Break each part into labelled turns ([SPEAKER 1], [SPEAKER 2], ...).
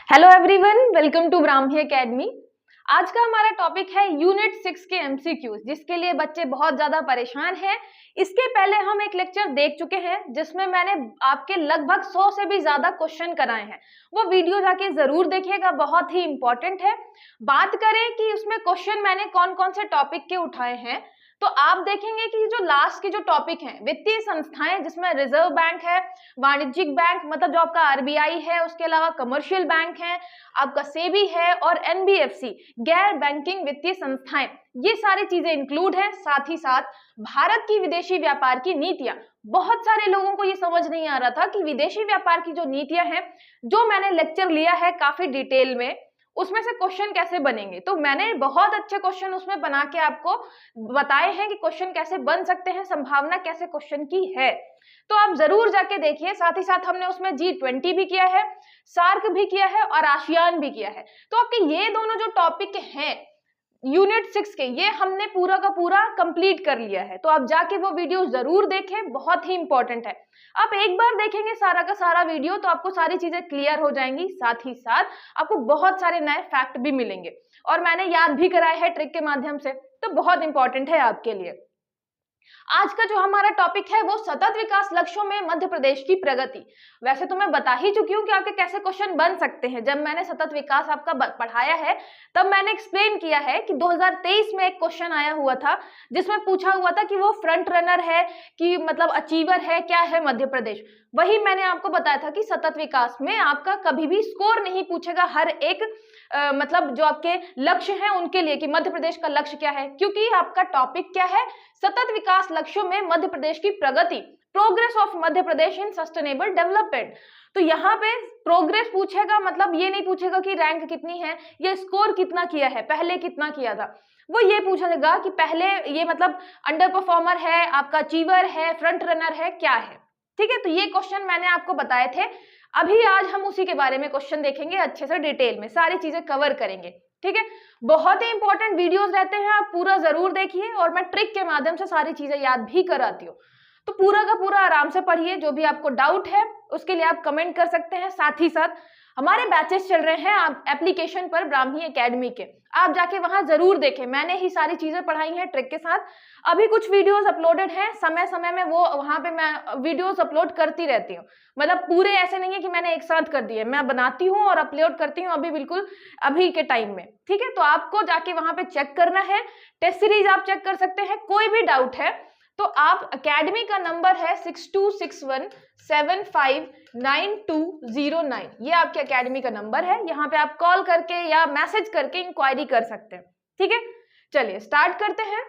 [SPEAKER 1] Hello everyone, welcome to Brahmi academy. आज का हमारा टॉपिक है यूनिट 6 के एमसीक्यूज, जिसके लिए बच्चे बहुत ज्यादा परेशान हैं। इसके पहले हम एक लेक्चर देख चुके हैं जिसमें मैंने आपके लगभग 100 से भी ज्यादा क्वेश्चन कराए हैं। वो वीडियो जाके जरूर देखिएगा, बहुत ही इंपॉर्टेंट है। बात करें कि उसमें क्वेश्चन मैंने कौन कौन से टॉपिक के उठाए हैं, तो आप देखेंगे कि जो लास्ट के जो टॉपिक हैं, वित्तीय संस्थाएं, जिसमें रिजर्व बैंक है, वाणिज्यिक बैंक मतलब जो आपका आरबीआई है, उसके अलावा कमर्शियल बैंक है, आपका सेबी है, और एनबीएफसी गैर बैंकिंग वित्तीय संस्थाएं, ये सारी चीजें इंक्लूड है। साथ ही साथ भारत की विदेशी व्यापार की नीतियां। बहुत सारे लोगों को ये समझ नहीं आ रहा था कि विदेशी व्यापार की जो नीतियां हैं, जो मैंने लेक्चर लिया है काफी डिटेल में, उसमें से क्वेश्चन कैसे बनेंगे। तो मैंने बहुत अच्छे क्वेश्चन उसमें बना के आपको बताए हैं कि क्वेश्चन कैसे बन सकते हैं, संभावना कैसे क्वेश्चन की है। तो आप जरूर जाके देखिए। साथ ही साथ हमने उसमें G20 भी किया है, सार्क भी किया है और आसियान भी किया है। तो आपके ये दोनों जो टॉपिक हैं यूनिट 6 के, ये हमने पूरा का पूरा कंप्लीट कर लिया है। तो आप जाके वो वीडियो जरूर देखें, बहुत ही इंपॉर्टेंट है। आप एक बार देखेंगे सारा का सारा वीडियो तो आपको सारी चीजें क्लियर हो जाएंगी। साथ ही साथ आपको बहुत सारे नए फैक्ट भी मिलेंगे और मैंने याद भी कराए हैं ट्रिक के माध्यम से, तो बहुत इंपॉर्टेंट है आपके लिए। आज का जो हमारा टॉपिक है वो सतत विकास लक्ष्यों में मध्य प्रदेश की प्रगति। वैसे तो मैं बता ही चुकी हूँ कि आपके कैसे क्वेश्चन बन सकते हैं। जब मैंने सतत विकास आपका पढ़ाया है तब मैंने एक्सप्लेन किया है कि 2023 में एक क्वेश्चन आया हुआ था जिसमें पूछा हुआ था कि वो फ्रंट रनर है कि मतलब अचीवर है, क्या है मध्य प्रदेश। वही मैंने आपको बताया था कि सतत विकास में आपका कभी भी स्कोर नहीं पूछेगा, हर एक मतलब जो आपके लक्ष्य हैं उनके लिए कि मध्य प्रदेश का लक्ष्य क्या है, क्योंकि आपका टॉपिक क्या है, सतत विकास लक्ष्यों में मध्य प्रदेश की प्रगति, progress of Madhya Pradesh in sustainable development. तो यहाँ पे प्रोग्रेस पूछेगा, मतलब ये नहीं पूछेगा कि रैंक कितनी है या स्कोर कितना किया है, पहले कितना किया था। वो ये पूछेगा कि पहले ये मतलब अंडर परफॉर्मर है, आपका अचीवर है, फ्रंट रनर है, क्या है। ठीक है, तो ये क्वेश्चन मैंने आपको बताए थे। अभी आज हम उसी के बारे में क्वेश्चन देखेंगे, अच्छे से डिटेल में सारी चीजें कवर करेंगे। ठीक है, बहुत ही इंपॉर्टेंट वीडियोस रहते हैं, आप पूरा जरूर देखिए और मैं ट्रिक के माध्यम से सारी चीजें याद भी कराती हूँ। तो पूरा का पूरा आराम से पढ़िए। जो भी आपको डाउट है उसके लिए आप कमेंट कर सकते हैं। साथ ही साथ हमारे बैचेस चल रहे हैं आप एप्लीकेशन पर ब्राह्मी एकेडमी के, आप जाके वहां जरूर देखें। मैंने ही सारी चीजें पढ़ाई हैं ट्रिक के साथ। अभी कुछ वीडियोस अपलोडेड हैं, समय समय में वो वहां पे मैं वीडियोस अपलोड करती रहती हूँ। मतलब पूरे ऐसे नहीं है कि मैंने एक साथ कर दिए, मैं बनाती हूँ और अपलोड करती हूँ अभी, बिल्कुल अभी के टाइम में। ठीक है, तो आपको जाके वहां पे चेक करना है। टेस्ट सीरीज आप चेक कर सकते हैं। कोई भी डाउट है तो आप एकेडमी का नंबर है 6261759209, ये आपके एकेडमी का नंबर है। यहाँ पे आप कॉल करके या मैसेज करके इंक्वायरी कर सकते हैं। ठीक है, चलिए स्टार्ट करते हैं।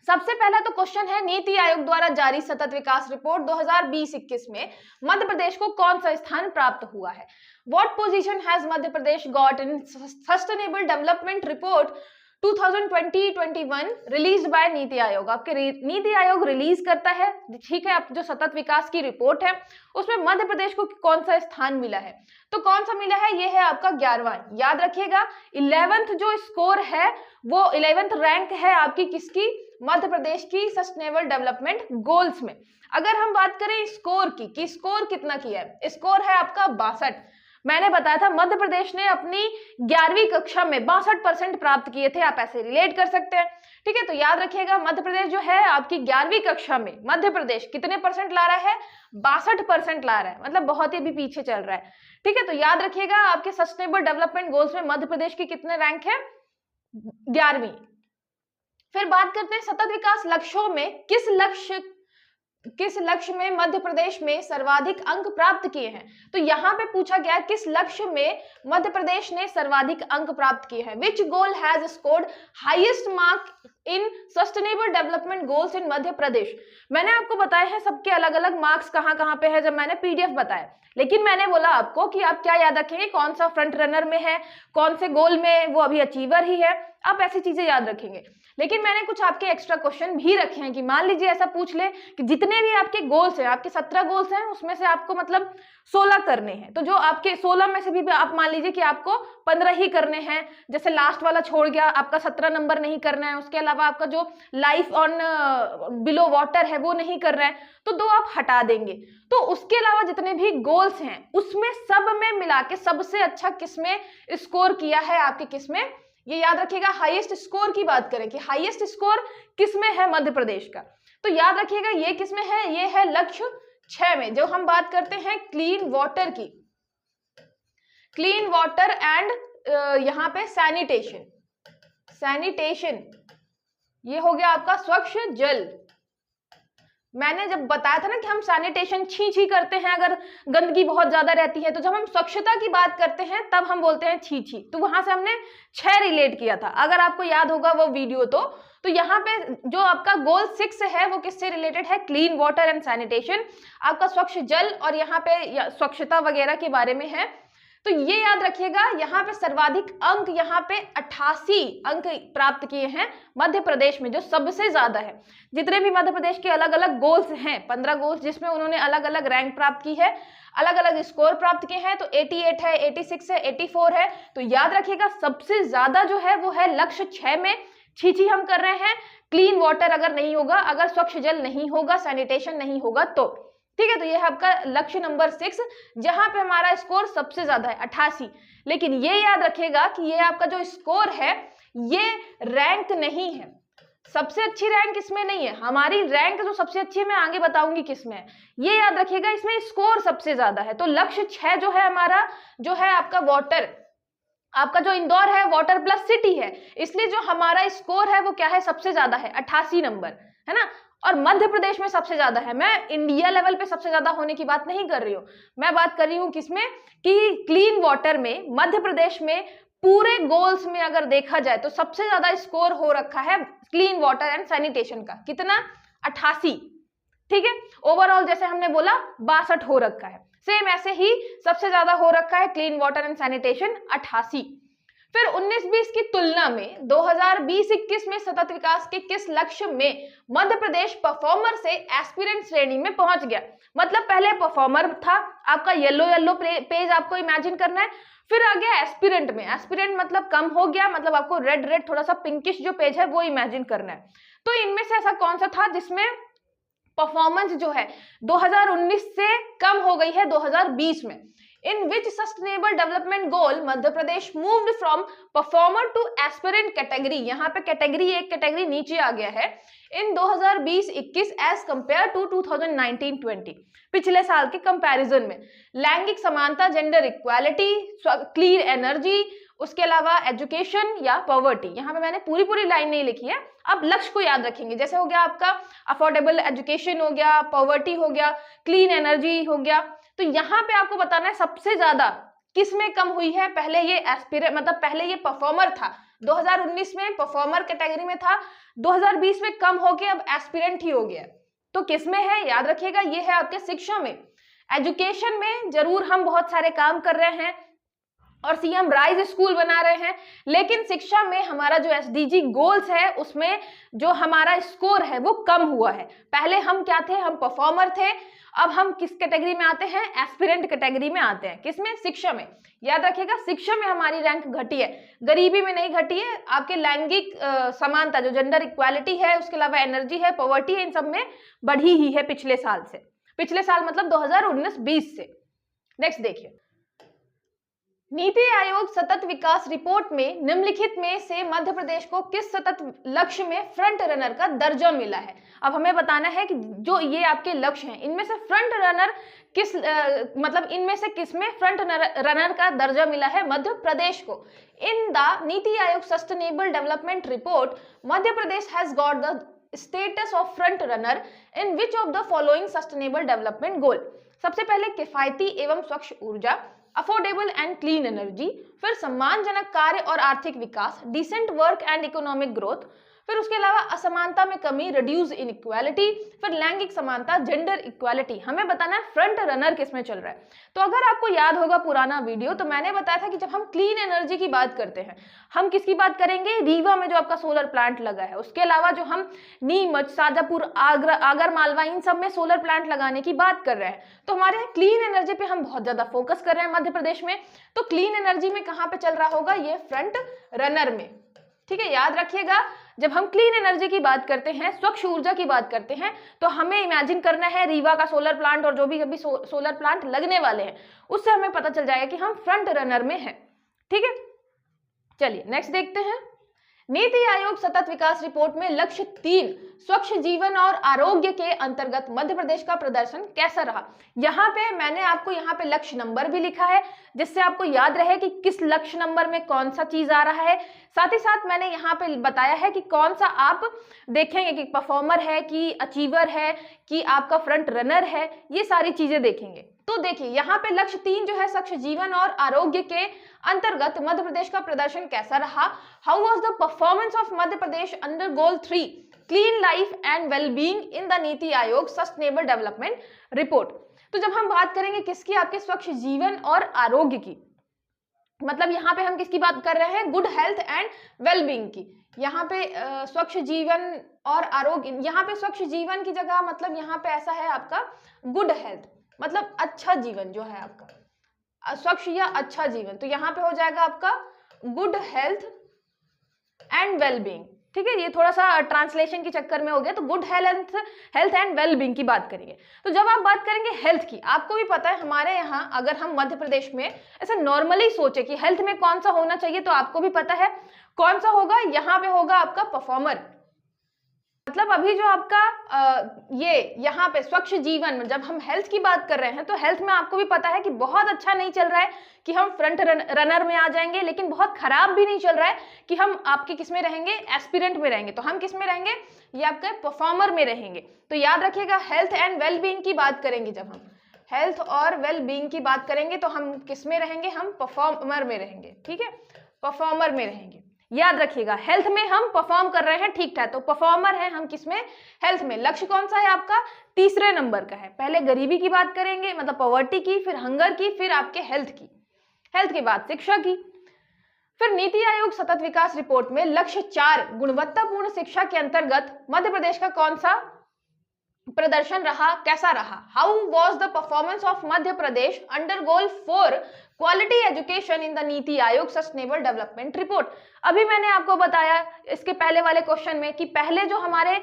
[SPEAKER 1] सबसे पहला तो क्वेश्चन है, नीति आयोग द्वारा जारी सतत विकास रिपोर्ट 2020-21 में मध्य प्रदेश को कौन सा स्थान प्राप्त हुआ है। What position has Madhya Pradesh got in sustainable development report 2020-21 release by NITI Aayog. आपके नीति आयोग रिलीज करता है, ठीक है, आप जो सतत विकास की रिपोर्ट है उसमें मध्य प्रदेश को कौन सा स्थान मिला है। तो कौन सा मिला है, ये है आपका 11वां। याद रखिएगा 11th जो स्कोर है वो 11th रैंक है आपकी किसकी, मध्य प्रदेश की सस्टेनेबल डेवलपमेंट गोल्स में। अगर हम बात करें स्कोर की कि स्कोर कितना किया है, स्कोर है आपका 62। मैंने बताया था मध्य प्रदेश ने अपनी 11वीं कक्षा में 62% प्राप्त किए थे, आप ऐसे रिलेट कर सकते हैं। ठीक है, तो याद रखिएगा मध्य प्रदेश जो है आपकी 11वीं कक्षा में मध्य प्रदेश कितने परसेंट ला रहा है, 62% ला रहा है, मतलब बहुत ही अभी पीछे चल रहा है। ठीक है, तो याद रखिएगा आपके सस्टेनेबल डेवलपमेंट गोल्स में मध्य प्रदेश की कितने रैंक है, 11वीं। फिर बात करते हैं सतत विकास लक्ष्यों में किस लक्ष्य में मध्य प्रदेश में सर्वाधिक अंक प्राप्त किए हैं। तो यहाँ पे पूछा गया किस लक्ष्य में मध्य प्रदेश ने सर्वाधिक अंक प्राप्त किए हैं। Which goal has scored highest mark in sustainable development goals in Madhya Pradesh. मैंने आपको बताया है सबके अलग अलग मार्क्स कहाँ कहाँ पे है जब मैंने पीडीएफ बताया, लेकिन मैंने बोला आपको कि आप क्या याद रखेंगे, कौन सा फ्रंट रनर में है, कौन से गोल में वो अभी अचीवर ही है, आप ऐसी चीजें याद रखेंगे। लेकिन मैंने कुछ आपके एक्स्ट्रा क्वेश्चन भी रखे हैं कि मान लीजिए ऐसा पूछ ले कि जितने भी आपके गोल्स हैं, आपके 17 गोल्स हैं, उसमें से आपको मतलब 16 करने हैं, तो जो आपके 16 में से भी आप मान लीजिए कि आपको 15 ही करने हैं, जैसे लास्ट वाला छोड़ गया, आपका 17 नंबर नहीं करना है, उसके अलावा अलावा आपका जो लाइफ ऑन बिलो वाटर है वो नहीं कर रहे हैं, तो 2 आप हटा देंगे। तो उसके अलावा जितने भी गोल्स हैं उसमें सब में मिला के सबसे अच्छा किसमें स्कोर किया है आपके, किसमें, ये याद रखिएगा, हाईएस्ट स्कोर की बात करें कि हाईएस्ट स्कोर किसमें है, मध्य प्रदेश का। तो याद रखिएगा ये किसमें है, ये है लक्ष्य 6 में, जो हम बात करते हैं क्लीन वाटर की, क्लीन वाटर एंड यहाँ पे सैनिटेशन, सैनिटेशन ये हो गया आपका स्वच्छ जल। मैंने जब बताया था ना कि हम सैनिटेशन छी छी करते हैं अगर गंदगी बहुत ज्यादा रहती है, तो जब हम स्वच्छता की बात करते हैं तब हम बोलते हैं छी छी, तो वहां से हमने 6 रिलेट किया था, अगर आपको याद होगा वो वीडियो। तो यहाँ पे जो आपका गोल 6 है वो किससे रिलेटेड है, क्लीन वाटर एंड सैनिटेशन, आपका स्वच्छ जल और यहाँ पे स्वच्छता वगैरह के बारे में है। तो ये याद रखिएगा, यहाँ पे सर्वाधिक अंक, यहाँ पे 88 अंक प्राप्त किए हैं मध्य प्रदेश में, जो सबसे ज्यादा है। जितने भी मध्य प्रदेश के अलग अलग गोल्स हैं, 15 गोल्स जिसमें उन्होंने अलग अलग रैंक प्राप्त की है, अलग अलग स्कोर प्राप्त किए हैं, तो 88 है, 86 है, 84 है। तो याद रखिएगा सबसे ज्यादा जो है वो है लक्ष्य 6 में। छी हम कर रहे हैं, क्लीन वाटर अगर नहीं होगा, अगर स्वच्छ जल नहीं होगा, सैनिटेशन नहीं होगा तो, ठीक है। तो ये है आपका लक्ष्य नंबर 6, जहां पे हमारा स्कोर सबसे ज्यादा है 88। लेकिन ये याद रखिएगा कि ये आपका जो स्कोर है ये रैंक नहीं है, सबसे अच्छी रैंक इसमें नहीं है। हमारी रैंक जो सबसे अच्छी है मैं आगे बताऊंगी किसमें है, ये याद रखिएगा, इसमें स्कोर सबसे ज्यादा है। तो लक्ष्य 6 जो है हमारा, जो है आपका वाटर, आपका जो इंदौर है वाटर प्लस सिटी है, इसलिए जो हमारा स्कोर है वो क्या है, सबसे ज्यादा है 88 नंबर, है ना। और मध्य प्रदेश में सबसे ज्यादा है, मैं इंडिया लेवल पे सबसे ज्यादा होने की बात नहीं कर रही हूँ, मैं बात कर रही हूँ किसमें, कि क्लीन वाटर में मध्य प्रदेश में पूरे गोल्स में अगर देखा जाए तो सबसे ज्यादा स्कोर हो रखा है क्लीन वाटर एंड सैनिटेशन का, कितना, 88, ठीक है। ओवरऑल जैसे हमने बोला 62 हो रखा है, सेम ऐसे ही सबसे ज्यादा हो रखा है क्लीन वाटर एंड सैनिटेशन 88। फिर 19-20 की तुलना में 2020-21 में सतत विकास के किस लक्ष्य में मध्य प्रदेश परफॉर्मर से एस्पिरेंट श्रेणी में पहुंच गया। मतलब पहले परफॉर्मर था आपका, येलो पेज आपको इमेजिन करना है, फिर आ गया एस्पिरेंट में, एस्पिरेंट मतलब कम हो गया, मतलब आपको रेड थोड़ा सा पिंकिश जो पेज है वो इमेजिन करना है। तो इनमें से ऐसा कौन सा था जिसमें परफॉर्मेंस जो है 2019 से कम हो गई है 2020 में। In which sustainable development goal Madhya Pradesh moved from performer to aspirant category, यहाँ पे कैटेगरी एक कैटेगरी नीचे आ गया है, इन 2020-21 एज कंपेयर टू 2019-20, पिछले साल के कंपैरिजन में। लैंगिक समानता, जेंडर इक्वालिटी, क्लीन एनर्जी, उसके अलावा एजुकेशन या पॉवर्टी। यहाँ पे मैंने पूरी लाइन नहीं लिखी है, अब लक्ष्य को याद रखेंगे, जैसे हो गया आपका अफोर्डेबल एजुकेशन हो गया, पॉवर्टी हो गया, क्लीन एनर्जी हो गया। तो यहाँ पे आपको बताना है सबसे ज्यादा किस में कम हुई है। पहले ये एस्पिरेंट मतलब पहले ये परफॉर्मर था, 2019 में परफॉर्मर कैटेगरी में था, 2020 में कम होके अब एस्पिरेंट ही हो गया। तो किस में है, याद रखिएगा ये है आपके शिक्षा में। एजुकेशन में जरूर हम बहुत सारे काम कर रहे हैं और सीएम राइज स्कूल बना रहे हैं, लेकिन शिक्षा में हमारा जो एसडीजी गोल्स है उसमें जो हमारा स्कोर है वो कम हुआ है। पहले हम क्या थे, हम परफॉर्मर थे, अब हम किस कैटेगरी में आते हैं, एस्पिरेंट कैटेगरी में आते हैं। किसमें, शिक्षा में। याद रखिएगा शिक्षा में हमारी रैंक घटी है, गरीबी में नहीं घटी है। आपके लैंगिक समानता जो जेंडर इक्वालिटी है, उसके अलावा एनर्जी है, पॉवर्टी है, इन सब में बढ़ी ही है पिछले साल से, पिछले साल मतलब 2019-20 से। नेक्स्ट देखिए, नीति आयोग सतत विकास रिपोर्ट में निम्नलिखित में से मध्य प्रदेश को किस सतत लक्ष्य में फ्रंट रनर का दर्जा मिला है। अब हमें बताना है कि जो ये आपके लक्ष्य हैं इनमें से फ्रंट रनर किस मतलब इनमें से किस में फ्रंट रनर का दर्जा मिला है मध्य प्रदेश को। In the NITI Aayog sustainable development report Madhya Pradesh has got the status of front runner in which of the following sustainable development गोल। सबसे पहले किफायती एवं स्वच्छ ऊर्जा, अफोर्डेबल एंड क्लीन एनर्जी, फिर सम्मानजनक कार्य और आर्थिक विकास, decent work and economic growth, फिर उसके अलावा असमानता में कमी, रिड्यूस इनइक्वालिटी, फिर लैंगिक समानता, जेंडर इक्वालिटी। हमें बताना है फ्रंट रनर किसमें चल रहा है। तो अगर आपको याद होगा पुराना वीडियो, तो मैंने बताया था कि जब हम क्लीन एनर्जी की बात करते हैं, हम किसकी बात करेंगे, रीवा में जो आपका सोलर प्लांट लगा है, उसके अलावा जो हम नीमच, शाजापुर, आगर मालवा, इन सब में सोलर प्लांट लगाने की बात कर रहे हैं। तो हमारे यहाँ क्लीन एनर्जी पे हम बहुत ज्यादा फोकस कर रहे हैं मध्य प्रदेश में। तो क्लीन एनर्जी में कहाँ पे चल रहा होगा, ये फ्रंट रनर में। ठीक है, याद रखिएगा जब हम क्लीन एनर्जी की बात करते हैं, स्वच्छ ऊर्जा की बात करते हैं, तो हमें इमेजिन करना है रीवा का सोलर प्लांट और जो भी अभी सोलर प्लांट लगने वाले हैं, उससे हमें पता चल जाएगा कि हम फ्रंट रनर में हैं। ठीक है, चलिए नेक्स्ट देखते हैं। नीति आयोग सतत विकास रिपोर्ट में लक्ष्य 3 स्वच्छ जीवन और आरोग्य के अंतर्गत मध्य प्रदेश का प्रदर्शन कैसा रहा। यहाँ पे मैंने आपको यहाँ पे लक्ष्य नंबर भी लिखा है, जिससे आपको याद रहे कि किस लक्ष्य नंबर में कौन सा चीज आ रहा है। साथ ही साथ मैंने यहाँ पे बताया है कि कौन सा आप देखेंगे कि परफॉर्मर है कि अचीवर है कि आपका फ्रंट रनर है, ये सारी चीजें देखेंगे। तो देखिए यहाँ पे लक्ष्य 3 जो है स्वच्छ जीवन और आरोग्य के अंतर्गत मध्य प्रदेश का प्रदर्शन कैसा रहा। How was the performance of Madhya Pradesh under goal 3 clean life and wellbeing in the NITI Aayog sustainable development report. तो जब हम बात करेंगे किसकी, आपके स्वच्छ जीवन और आरोग्य की, मतलब यहाँ पे हम किसकी बात कर रहे हैं, गुड हेल्थ एंड वेलबींग की। यहाँ पे स्वच्छ जीवन और आरोग्य, यहाँ पे स्वच्छ जीवन की जगह मतलब यहाँ पे ऐसा है आपका गुड हेल्थ, मतलब अच्छा जीवन जो है आपका, स्वच्छ या अच्छा जीवन, तो यहाँ पे हो जाएगा आपका गुड हेल्थ एंड वेलबींग। ठीक है, ये थोड़ा सा ट्रांसलेशन के चक्कर में हो गया, तो गुड हेल्थ एंड वेलबींग की बात करेंगे। तो जब आप बात करेंगे हेल्थ की, आपको भी पता है हमारे यहाँ अगर हम मध्य प्रदेश में ऐसा नॉर्मली सोचे कि हेल्थ में कौन सा होना चाहिए, तो आपको भी पता है कौन सा होगा, यहाँ पे होगा आपका परफॉर्मर। मतलब अभी जो आपका ये यहाँ पे स्वच्छ जीवन, जब हम हेल्थ की बात कर रहे हैं, तो हेल्थ में आपको भी पता है कि बहुत अच्छा नहीं चल रहा है कि हम फ्रंट रनर में आ जाएंगे, लेकिन बहुत खराब भी नहीं चल रहा है कि हम आपके किस में रहेंगे, एस्पिरेंट में रहेंगे। तो हम किस में रहेंगे, ये आपके परफॉर्मर में रहेंगे। तो याद रखिएगा हेल्थ एंड वेलबींग की बात करेंगे, जब हम हेल्थ और वेलबींग की बात करेंगे तो हम किस में रहेंगे, हम परफॉर्मर में रहेंगे। ठीक है, परफॉर्मर में रहेंगे। याद रखिएगा हेल्थ में हम परफॉर्म कर रहे हैं, ठीक ठाक, तो परफॉर्मर है हम किसमें, हेल्थ में। लक्ष्य कौन सा है आपका, तीसरे नंबर का है। पहले गरीबी की बात करेंगे, मतलब पॉवर्टी की, फिर हंगर की, फिर आपके हेल्थ की, हेल्थ के बाद शिक्षा की। फिर नीति आयोग सतत विकास रिपोर्ट में लक्ष्य 4 गुणवत्तापूर्ण शिक्षा के अंतर्गत मध्य प्रदेश का कौन सा प्रदर्शन रहा, कैसा रहा। How was the performance of Madhya Pradesh under goal 4 quality education in the NITI Aayog sustainable development report. अभी मैंने आपको बताया इसके पहले वाले क्वेश्चन में कि पहले जो हमारे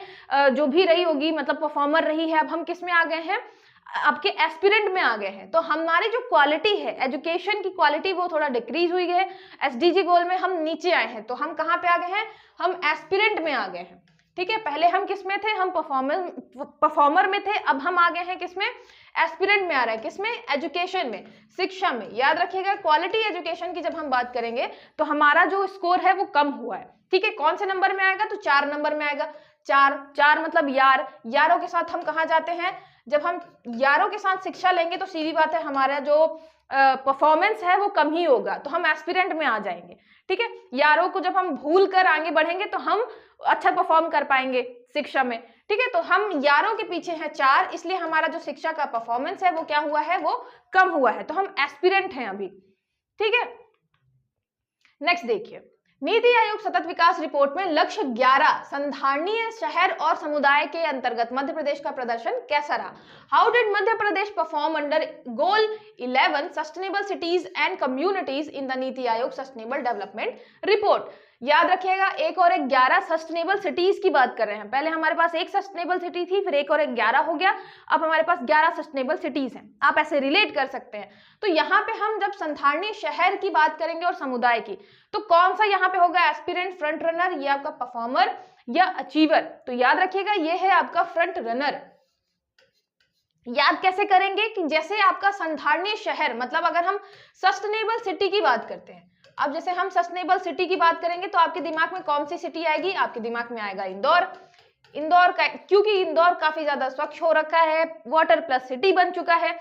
[SPEAKER 1] जो भी रही होगी, मतलब परफॉर्मर रही है, अब हम किस में आ गए हैं, आपके एस्पिरेंट में आ गए हैं। तो हमारी जो क्वालिटी है, एजुकेशन की क्वालिटी, वो थोड़ा डिक्रीज हुई है। एसडीजी गोल में हम नीचे आए हैं, तो हम कहाँ पे आ गए हैं, हम एस्पिरेंट में आ गए हैं। ठीक है, पहले हम किस में थे, हम परफॉर्मर में थे, अब हम आ गए हैं किसमें, एस्पिरेंट में आ रहा है, किसमें, एजुकेशन में, शिक्षा में। याद रखिएगा क्वालिटी एजुकेशन की जब हम बात करेंगे तो हमारा जो स्कोर है वो कम हुआ है। ठीक है, कौन से नंबर में आएगा, तो 4 नंबर में आएगा। 4 मतलब यार, यारों के साथ हम कहाँ जाते हैं, जब हम यारों के साथ शिक्षा लेंगे तो सीधी बात है हमारा जो परफॉर्मेंस है वो कम ही होगा, तो हम एस्पिरेंट में आ जाएंगे। ठीक है, यारों को जब हम भूल कर आगे बढ़ेंगे तो हम अच्छा परफॉर्म कर पाएंगे शिक्षा में। ठीक है, तो हम यारों के पीछे हैं 4, इसलिए हमारा जो शिक्षा का परफॉर्मेंस है वो क्या हुआ है, वो कम हुआ है, तो हम एस्पिरेंट हैं अभी। ठीक है, नेक्स्ट देखिए, नीति आयोग सतत विकास रिपोर्ट में लक्ष्य 11 संधारणीय शहर और समुदाय के अंतर्गत मध्य प्रदेश का प्रदर्शन कैसा रहा। How did Madhya Pradesh perform under goal 11 sustainable cities and communities in the NITI Aayog sustainable development report. याद रखिएगा 1 और 11 सस्टेनेबल सिटीज की बात कर रहे हैं। पहले हमारे पास 1 सस्टेनेबल सिटी थी, फिर 1 और 11 हो गया, अब हमारे पास 11 सस्टेनेबल सिटीज हैं। आप ऐसे रिलेट कर सकते हैं। तो यहाँ पे हम जब संधारणीय शहर की बात करेंगे और समुदाय की, तो कौन सा यहाँ पे होगा, एस्पिरेंट, फ्रंट रनर, या आपका परफॉर्मर या अचीवर। तो याद रखिएगा ये है आपका फ्रंट रनर। याद कैसे करेंगे कि जैसे आपका संधारणीय शहर, मतलब अगर हम सस्टेनेबल सिटी की बात करते हैं, अब जैसे हम सस्टेनेबल सिटी की बात करेंगे तो आपके दिमाग में कौन सी सिटी आएगी, आपके दिमाग में आएगा इंदौर। इंदौर का, क्योंकि इंदौर काफी ज्यादा स्वच्छ हो रखा है, वाटर प्लस सिटी बन चुका है।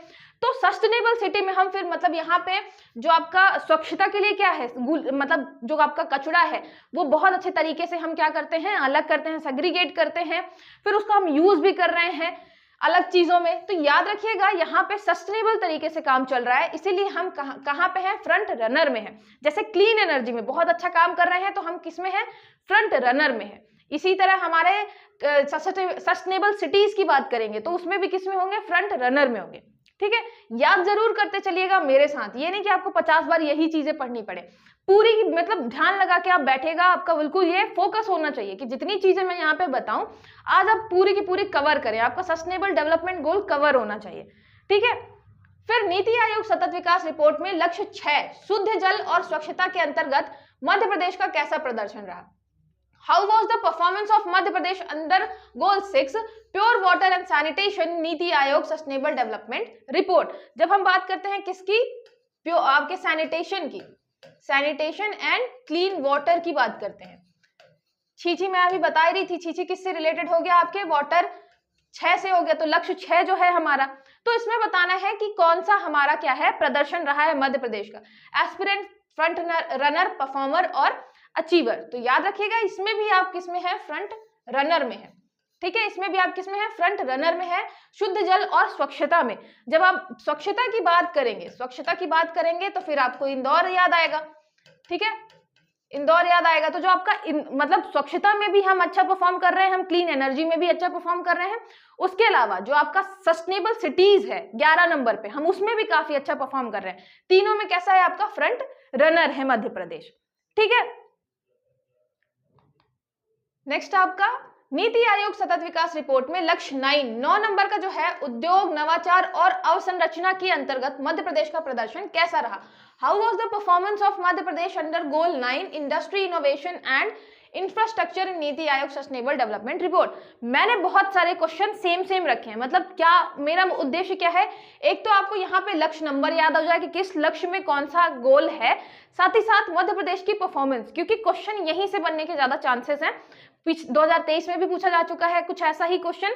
[SPEAKER 1] तो सस्टेनेबल सिटी में हम फिर मतलब यहाँ पे जो आपका स्वच्छता के लिए क्या है, मतलब जो आपका कचरा है वो बहुत अच्छे तरीके से हम क्या करते हैं, अलग करते हैं, सेग्रीगेट करते हैं, फिर उसका हम यूज भी कर रहे हैं अलग चीजों में। तो याद रखिएगा यहाँ पे सस्टेनेबल तरीके से काम चल रहा है, इसीलिए हम कहाँ पे हैं, फ्रंट रनर में है। जैसे क्लीन एनर्जी में बहुत अच्छा काम कर रहे हैं तो हम किस में हैं, फ्रंट रनर में है। इसी तरह हमारे सस्टेनेबल सिटीज की बात करेंगे तो उसमें भी किस में होंगे, फ्रंट रनर में होंगे। ठीक है, याद जरूर करते चलिएगा मेरे साथ, ये नहीं कि आपको 50 बार यही चीजें पढ़नी पड़े, पूरी मतलब ध्यान लगा के आप बैठेगा, आपका बिल्कुल ये फोकस होना चाहिए कि जितनी चीजें मैं यहाँ पे बताऊं आज आप पूरी की पूरी कवर करें, आपका सस्टेनेबल डेवलपमेंट गोल कवर होना चाहिए। ठीक है, फिर नीति आयोग सतत विकास रिपोर्ट में लक्ष्य 6 शुद्ध जल और स्वच्छता के अंतर्गत मध्य प्रदेश का कैसा प्रदर्शन रहा? How was the performance of Madhya Pradesh under goal 6 pure water and sanitation NITI Aayog sustainable development report. जब हम बात करते हैं किसकी, आपके सैनिटेशन की, सैनिटेशन एंड क्लीन वाटर की बात करते हैं। छीछी मैं अभी बता ही रही थी, छीछी किससे रिलेटेड हो गया, आपके वाटर 6 से हो गया, तो लक्ष्य 6 जो है हमारा, तो इसमें बताना है कि कौन सा हमारा क्या है प्रदर्शन रहा है मध्य प्रदेश का, एस्पिरेंट, फ्रंट रनर, परफॉर्मर और अचीवर। तो याद रखिएगा इसमें भी आप किसमें है, फ्रंट रनर में है। ठीक है, इसमें भी आप किसमें है, फ्रंट रनर में है, शुद्ध जल और स्वच्छता में। जब आप स्वच्छता की बात करेंगे, स्वच्छता की बात करेंगे तो फिर आपको इंदौर याद आएगा। ठीक है, इंदौर याद आएगा। तो जो आपका मतलब स्वच्छता में भी हम अच्छा परफॉर्म कर रहे हैं, हम क्लीन एनर्जी में भी अच्छा परफॉर्म कर रहे हैं, उसके अलावा जो आपका सस्टेनेबल सिटीज है 11 नंबर पे, हम उसमें भी काफी अच्छा परफॉर्म कर रहे हैं। तीनों में कैसा है आपका फ्रंट रनर है मध्य प्रदेश। ठीक है, नेक्स्ट आपका नीति आयोग सतत विकास रिपोर्ट में लक्ष्य 9 नंबर का जो है उद्योग, नवाचार और अवसंरचना के अंतर्गत मध्य प्रदेश का प्रदर्शन कैसा रहा? How was the performance of Madhya Pradesh under goal 9 industry, innovation and infrastructure in NITI Aayog sustainable development report. मैंने बहुत सारे क्वेश्चन सेम रखे हैं, मतलब क्या मेरा उद्देश्य क्या है, एक तो आपको यहाँ पे लक्ष्य नंबर याद हो जाए कि किस लक्ष्य में कौन सा गोल है, साथ ही साथ मध्य प्रदेश की परफॉर्मेंस, क्योंकि क्वेश्चन यहीं से बनने के ज्यादा चांसेस हैं। 2023 में भी पूछा जा चुका है कुछ ऐसा ही क्वेश्चन।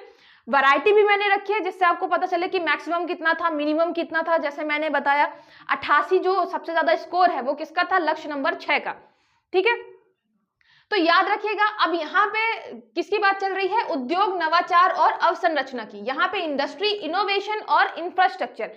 [SPEAKER 1] वैरायटी भी मैंने रखी है जिससे आपको पता चले कि मैक्सिमम कितना था, मिनिमम कितना था। जैसे मैंने बताया 88 जो सबसे ज्यादा स्कोर है वो किसका था, लक्ष्य नंबर 6 का। ठीक है, तो याद रखिएगा अब यहाँ पे किसकी बात चल रही है, उद्योग, नवाचार और अवसंरचना की। यहाँ पे इंडस्ट्री, इनोवेशन और इंफ्रास्ट्रक्चर।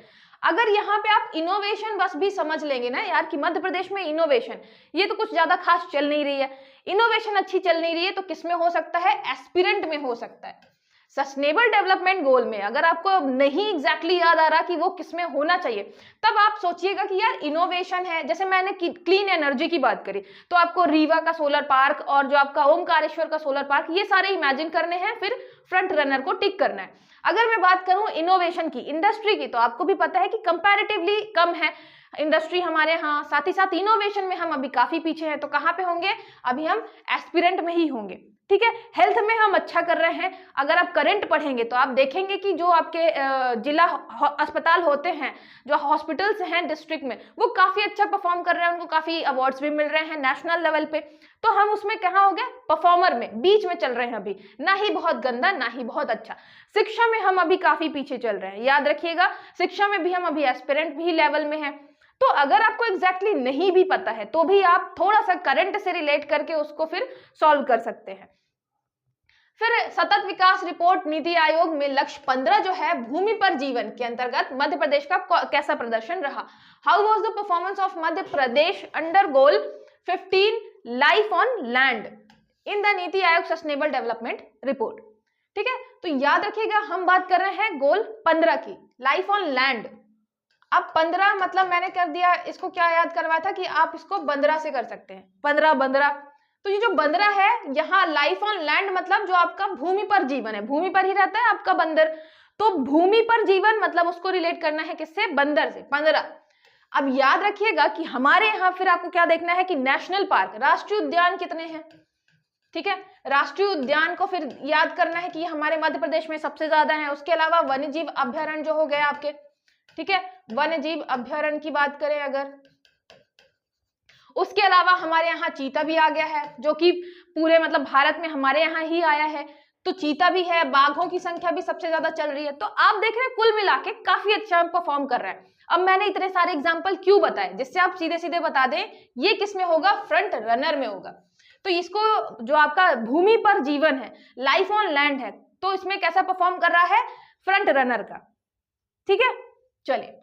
[SPEAKER 1] अगर यहाँ पे आप इनोवेशन बस भी समझ लेंगे ना यार कि मध्य प्रदेश में इनोवेशन, ये तो कुछ ज्यादा खास चल नहीं रही है, इनोवेशन अच्छी चल नहीं रही है, तो किसमें हो सकता है, एस्पिरेंट में हो सकता है। सस्टेनेबल डेवलपमेंट गोल में अगर आपको नहीं एग्जैक्टली याद आ रहा कि वो किसमें होना चाहिए, तब आप सोचिएगा कि यार इनोवेशन है। जैसे मैंने क्लीन एनर्जी की बात करी, तो आपको रीवा का सोलर पार्क और जो आपका ओमकारेश्वर का सोलर पार्क, ये सारे इमेजिन करने हैं, फिर फ्रंट रनर को टिक करना है। अगर मैं बात करूं इनोवेशन की, इंडस्ट्री की, तो आपको भी पता है कि कंपैरेटिवली कम है इंडस्ट्री हमारे यहाँ, साथ ही साथ इनोवेशन में हम अभी काफी पीछे हैं। तो कहाँ पे होंगे, अभी हम एस्पिरेंट में ही होंगे। ठीक है, हेल्थ में हम अच्छा कर रहे हैं। अगर आप करंट पढ़ेंगे तो आप देखेंगे कि जो आपके जिला अस्पताल होते हैं, जो हॉस्पिटल्स हैं डिस्ट्रिक्ट में, वो काफी अच्छा परफॉर्म कर रहे हैं, उनको काफी अवार्ड्स भी मिल रहे हैं नेशनल लेवल पे। तो हम उसमें कहाँ हो गए, परफॉर्मर में, बीच में चल रहे हैं अभी, ना ही बहुत गंदा ना ही बहुत अच्छा। शिक्षा में हम अभी काफी पीछे चल रहे हैं, याद रखिएगा शिक्षा में भी हम अभी एस्पिरेंट भी लेवल में है। तो अगर आपको एग्जैक्टली नहीं भी पता है तो भी आप थोड़ा सा करंट से रिलेट करके उसको फिर सॉल्व कर सकते हैं। फिर सतत विकास रिपोर्ट नीति आयोग में लक्ष्य 15 जो है भूमि पर जीवन के अंतर्गत मध्य प्रदेश का कैसा प्रदर्शन रहा? How was the performance of Madhya Pradesh under goal 15 life on land in the NITI Aayog sustainable development report? ठीक है, तो याद रखिएगा हम बात कर रहे हैं गोल 15 की, लाइफ ऑन लैंड। अब 15 मतलब मैंने कर दिया, इसको क्या याद करवाया था कि आप इसको 15 से कर सकते हैं, 15 तो ये जो बंदरा है यहाँ लाइफ ऑन लैंड मतलब जो आपका भूमि पर जीवन है, भूमि पर ही रहता है आपका बंदर, तो भूमि पर जीवन मतलब उसको रिलेट करना है किससे, बंदर से, 15। अब याद रखिएगा कि हमारे यहाँ फिर आपको क्या देखना है कि नेशनल पार्क, राष्ट्रीय उद्यान कितने हैं। ठीक है, राष्ट्रीय उद्यान को फिर याद करना है कि हमारे मध्य प्रदेश में सबसे ज्यादा है। उसके अलावा वन्य जीव अभ्यारण्य जो हो गए आपके, ठीक है, वन्य जीव अभ्यारण्य की बात करें अगर, उसके अलावा हमारे यहाँ चीता भी आ गया है, जो कि पूरे मतलब भारत में हमारे यहाँ ही आया है, तो चीता भी है, बाघों की संख्या भी सबसे ज्यादा चल रही है। तो आप देख रहे हैं कुल मिला के काफी अच्छा परफॉर्म कर रहा है। अब मैंने इतने सारे एग्जाम्पल क्यों बताए, जिससे आप सीधे सीधे बता दें ये किसमें होगा, फ्रंट रनर में होगा। तो इसको जो आपका भूमि पर जीवन है, लाइफ ऑन लैंड है, तो इसमें कैसा परफॉर्म कर रहा है, फ्रंट रनर का। ठीक है, चलिए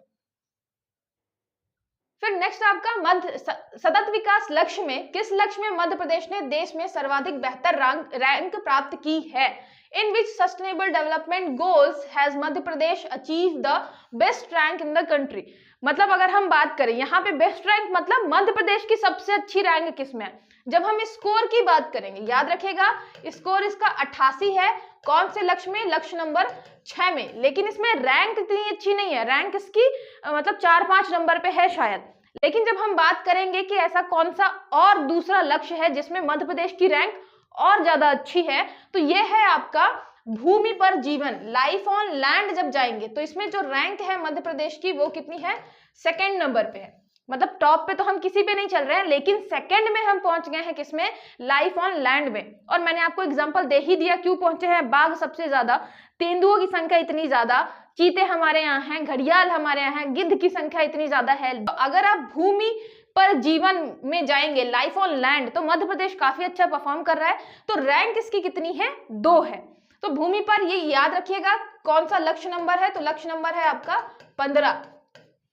[SPEAKER 1] फिर नेक्स्ट आपका मध्य सतत विकास लक्ष्य में किस लक्ष्य में मध्य प्रदेश ने देश में सर्वाधिक बेहतर रैंक प्राप्त की है? In which sustainable development goals has Madhya Pradesh achieve the best rank in the country. मतलब अगर हम बात करें यहाँ पे बेस्ट रैंक मतलब मध्य प्रदेश की सबसे अच्छी रैंक किसमें है? जब हम स्कोर की बात करेंगे, याद रखिएगा स्कोर इसका 88 है। कौन से लक्ष्य में? लक्ष्य नंबर 6 में। लेकिन इसमें रैंक इतनी अच्छी नहीं है, रैंक इसकी मतलब 4-5 नंबर पे है शायद। लेकिन जब हम बात करेंगे कि ऐसा कौन सा और दूसरा लक्ष्य है जिसमें मध्य प्रदेश की रैंक और ज्यादा अच्छी है, तो ये है आपका भूमि पर जीवन, लाइफ ऑन लैंड। जब जाएंगे तो इसमें जो रैंक है मध्य प्रदेश की वो कितनी है? 2nd नंबर पे है। मतलब टॉप पे तो हम किसी पे नहीं चल रहे हैं, लेकिन 2nd में हम पहुंच गए हैं किसमें? लाइफ ऑन लैंड में। और मैंने आपको एग्जांपल दे ही दिया क्यों पहुंचे हैं। बाघ सबसे ज्यादा, तेंदुओं की संख्या इतनी ज्यादा, चीते हमारे यहाँ हैं, घड़ियाल हमारे यहाँ हैं, गिद्ध की संख्या इतनी ज्यादा है। तो अगर आप भूमि पर जीवन में जाएंगे, लाइफ ऑन लैंड, तो मध्य प्रदेश काफी अच्छा परफॉर्म कर रहा है। तो रैंक इसकी कितनी है? 2 है। तो भूमि पर ये याद रखिएगा कौन सा लक्ष्य नंबर है? तो लक्ष्य नंबर है आपका 15।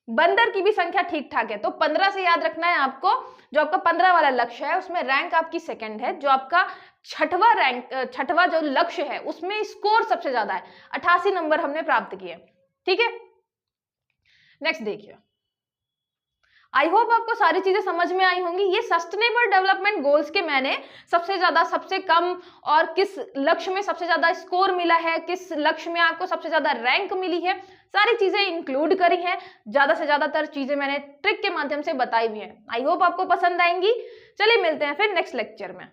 [SPEAKER 1] बंदर की भी संख्या ठीक ठाक है, तो 15 से याद रखना है आपको। जो आपका 15 वाला लक्ष्य है उसमें रैंक आपकी 2nd है। जो आपका छठवा जो लक्ष्य है उसमें स्कोर सबसे ज्यादा है, 88 नंबर हमने प्राप्त किए। ठीक है, नेक्स्ट देखिए। आई होप आपको सारी चीजें समझ में आई होंगी। ये सस्टेनेबल डेवलपमेंट गोल्स के मैंने सबसे ज्यादा, सबसे कम और किस लक्ष्य में सबसे ज्यादा स्कोर मिला है, किस लक्ष्य में आपको सबसे ज्यादा रैंक मिली है, सारी चीजें इंक्लूड करी हैं। ज्यादा से ज्यादातर चीजें मैंने ट्रिक के माध्यम से बताई हुई हैं। आई होप आपको पसंद आएंगी। चलिए मिलते हैं फिर नेक्स्ट लेक्चर में।